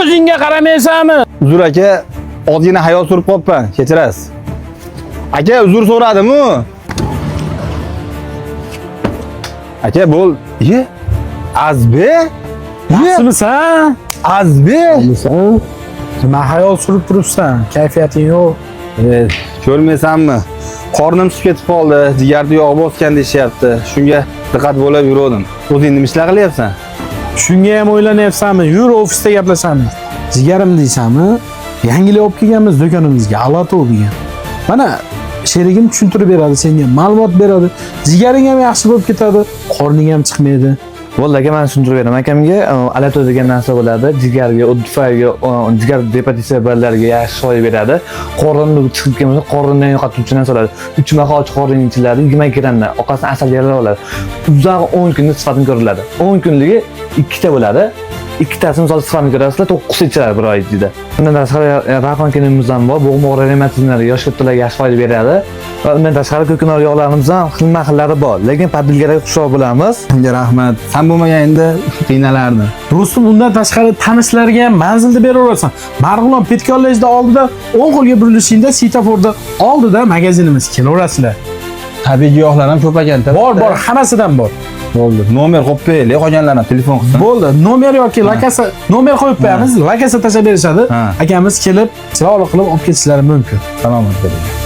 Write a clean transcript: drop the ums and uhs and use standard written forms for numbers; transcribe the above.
Ko'zingga qaramaysanmi? Uzr aka, ozgina hayol surib qolibman, kechirasiz. Aka, uzr so'radim-ku. Aka, bo'l. Ye? Azbi? Yaxshimisan? Azbi? Yaxshimisan? Nima hayol surib turibsan? Kayfiyating yo'q. Ko'rmaysanmi? Qornim chiqib ketib qoldi, jigarda yog' bosgan deyapti. Shunga diqqat bo'lib yurdim. O'zing nima ishlar qilyapsan? Shunga ham o'ylanyapsanmi? Yur ofisda gaplashamiz. Jigarim deysanmi? Yangilik olib kelganmiz do'konimizga, Alato degan. Mana sherigim tushuntirib beradi senga, ma'lumot beradi. Jigaring ham yaxshi bo'lib ketadi, qorning ham chiqmaydi. Bo'ldi aka, men tushuntirib beraman akamga. Alato degan narsa bo'ladi. Jigarga, tufayga, jigar gepatitiga bolalarga yaxshi foyda beradi. Qorinni chiqib kelmasa, qorindan yo'qotuvchi narsa bo'ladi. 3 mahal qorin ichiladi, 20 grammdan. Orqasidan asal yara oladi. Uzoq 10 kunda sifatini ko'riladi. 10 kunligi 2 ta bo'ladi. Ikkitasini misol sifatini ko'rasizlar, 9 ichiladi bir oy ichida. Bundan tashqari rafon kinimiz ham bor. Bo'g'moq revmatizmlarga yosh kattalarga yaxshi foyda beradi. Va undan tashqari ko'knor yog'larimiz ham xilma-xillari bor. Lekin padilgalarga xushroq bo'lamiz. Senga rahmat. Sen bo'lmaganingda qiynalardim. Do'stim, undan tashqari tanishlarga ham manzilni beraversan. Marg'ilon Pet kollejda oldida 10 qo'lga burilishingda svetoforda oldida magazinimiz, kelaverasizlar. Tabiiy giyohlar ham ko'p ekan. Bor, hammasidan bor. Bo'ldi. Nomer qo'yib qo'yaylik, qolganlarni telefon qilsin. Bo'ldi. Nomer yoki lokasiya, nomer qo'yib qo'yamiz, lokasiya tashlab berishadi. Akamiz kelib, chiroyli qilib olib ketishlari mumkin. Tamom, aka.